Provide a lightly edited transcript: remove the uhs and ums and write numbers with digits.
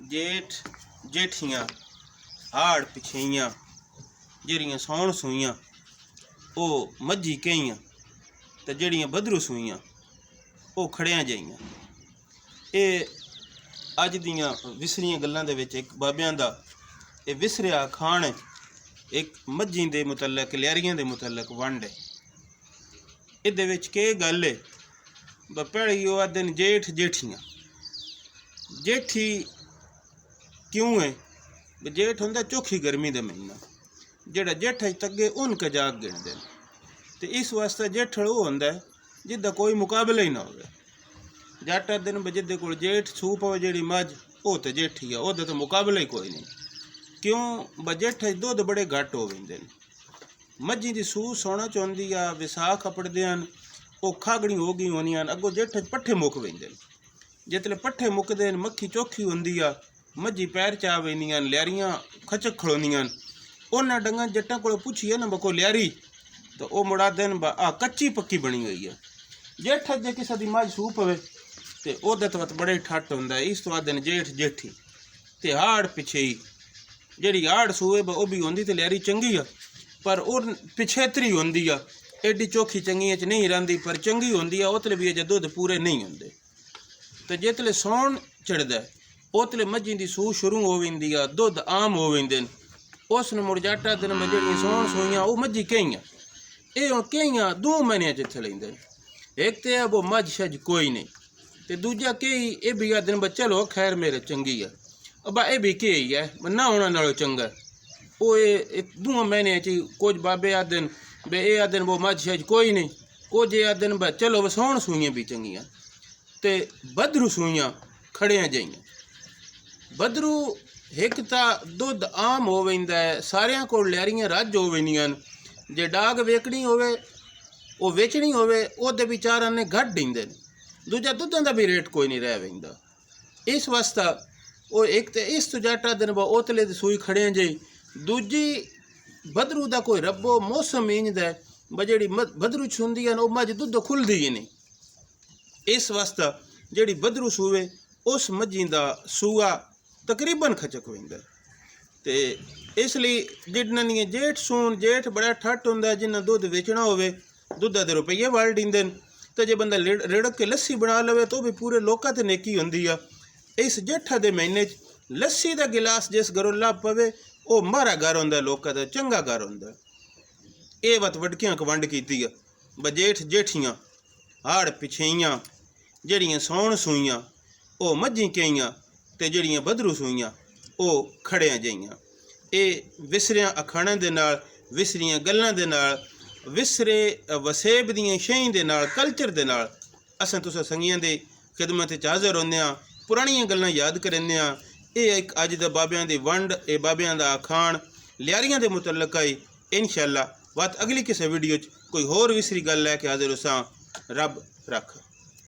जेठ जेठियाँ हाड़ पिछेइयाँ ਜਿਹੜੀਆਂ ਸੌਣ ਸੂਈਆਂ ਉਹ ਮੱਝੀ ਕਹੀਆਂ ਤੇ ਜਿਹੜੀਆਂ ਬਦਰੂ ਸੂਈਆਂ ਉਹ ਖੜਿਆਂ ਜਾਈਆਂ। ਇਹ ਅੱਜ ਦੀਆਂ ਵਿਸਰੀਆਂ ਗੱਲਾਂ ਦੇ ਵਿੱਚ ਇੱਕ ਬਾਬਿਆਂ ਦਾ ਇਹ ਵਿਸਰਿਆ ਖਾਣ ਇੱਕ ਮੱਝੀ ਦੇ ਮੁਤਲਕ ਲਿਆਰੀਆਂ ਦੇ ਮੁਤਲਕ ਵੰਡ ਹੈ। ਇਹਦੇ ਵਿੱਚ ਕੀ ਗੱਲ ਹੈ? ਪਹਿਲੀ ਉਹ ਆਖਦੇ ਨੇ ਜੇਠ जेठियाँ। जेठी क्यों है? जेठ होंदा चौखी गर्मी का महीना, जेड़ा जेठ तगे उन कजाक गिनते हैं। तो इस वास्ते जेठड़ वो होंदा है जिसका कोई मुकाबला ही ना हो। जट दिन जिदे कोल जेठ सूह पवे जी मझ वो तो जेठी है, वो तो मुकाबला ही कोई नहीं। क्यों? जेठ दुध बड़े घट हो जाते हैं। मझी की सूह सोना चाहती आ, विसाख अपड़ते हैं, वो खागड़ी हो गई होनी, अगों जेठ पट्ठे मुक पेंदे हैं। जितने पट्ठे मुकते हैं मक्खी चौखी होंदी आ, मझी पैर चा वेंदियां, लियारियां खचक खड़ोंदियां। उन्होंने डंगा जट्टां को पूछिए ना बको लियारी, तो वह मुड़ा देन आ कच्ची पक्की बनी हुई है। जेठ जे किसी की मझ सूह पवे तो वह तो बड़े ठट होंदा है। इस तो आखदे ने जेठ जेठी। तो हाड़ पिछेई जिहड़ी हाड़ सूहे वह भी होंदी तो लियारी चंगी आ, पर वह पिछेतरी होंदी आ, एडी चौखी चंगियां च नहीं रहिंदी, पर चंगी होंदी आ उतले भी अजे दुध पूरे नहीं होंदे। तो जितने सौन चढ़ता है उतले मझी की सूह शुरू हो जाती है, दुध आम हो जाते हैं। उस मुड़ जट दिन में जी सौन सूइयाँ वो मझी कईयाँ, ये हम कईयाँ 2 महीने इतने लेंदे। एक तो है वो मझ शज कोई नहीं, तो दूजा कई ये भी आ दिन चलो खैर मेरे चंगी है, अब ये भी कई है ना होना नालों चंगा। वो ये 2 महीने कुछ बाबे आदन बे ये आदन वो मझ शज कोई नहीं, कुछ ये आदन ब चलो व सौन सूइयाँ भी चंगियाँ। ते बदरू सूइयाँ खड़ियां जाइयां। बदरू एक तो दुध आम हो वेंदा है, सारियां को लियारियां रज हो वेंदियां। जे डाग वेचनी होवे वो वेचनी होवे ओहदे विचार ने घट देंदे ने, दूजा दुधां दा भी रेट कोई नहीं रह वेंदा। इस वास्ते वो एक तो इस तो जट दिन ओतले दी सूई खड़ियां जाई, दूजी बदरू दा कोई रब्बो मौसम इंजदा है जी बदरू च हुंदी है मझ दुध खुलदी ही नहीं। इस वास्ते जिहड़ी बदरू सूवे उस मझी का सूआ तकरीबन खचक होंदा। तो इसलिए जिन्होंने जेठ सून जेठ बड़ा ठट होंदा, जिन्हें दुध वेचना होवे दुधा के रुपये वल दींदे। तो जे बंदा रिड़क के लस्सी बना लवे तो भी पूरे लोगों ते नेकी होंदी आ। इस जेठा के महीने लस्सी का गिलास जिस घरों ला पवे वो मारा घर होंदा, लोगों का चंगा घर होंदा। ये वत वडकियां वंड कीती है ब जेठ जेठियाँ हाड़ पिछेइयाँ ਜਿਹੜੀਆਂ ਸੌਣ ਸੂਈਆਂ ਉਹ ਮੱਝੀ ਕਈਆਂ ਤੇ ਜਿਹੜੀਆਂ ਬਦਰੂ ਸੂਈਆਂ ਉਹ ਖੜਿਆਂ ਜਾਈਆਂ। ਇਹ ਵਿਸਰਿਆਂ ਅਖਾਣਾਂ ਦੇ ਨਾਲ, ਵਿਸਰੀਆਂ ਗੱਲਾਂ ਦੇ ਨਾਲ, ਵਿਸਰੇ ਵਸੇਬ ਦੀਆਂ ਸ਼ੈਂ ਦੇ ਨਾਲ, ਕਲਚਰ ਦੇ ਨਾਲ ਅਸਾਂ ਤੁਸੀਂ ਸੰਗੀਆਂ ਦੇ ਖਿਦਮਤ 'ਚ ਹਾਜ਼ਰ ਹੁੰਦੇ ਹਾਂ, ਪੁਰਾਣੀਆਂ ਗੱਲਾਂ ਯਾਦ ਕਰਨੇ ਹਾਂ। ਇਹ ਇੱਕ ਅੱਜ ਦਾ ਬਾਬਿਆਂ ਦੀ ਵੰਡ, ਇਹ ਬਾਬਿਆਂ ਦਾ ਅਖਾਣ ਲਿਆਰੀਆਂ ਦੇ ਮੁਤਲਕ ਹੈ। ਇਨਸ਼ਾ ਅੱਲਾ ਬਾਤ ਅਗਲੀ ਕਿਸੇ ਵੀਡੀਓ 'ਚ ਕੋਈ ਹੋਰ ਵਿਸਰੀ ਗੱਲ ਲੈ ਕੇ ਹਾਜ਼ਰ ਹੋਸਾਂ। ਰੱਬ ਰੱਖ।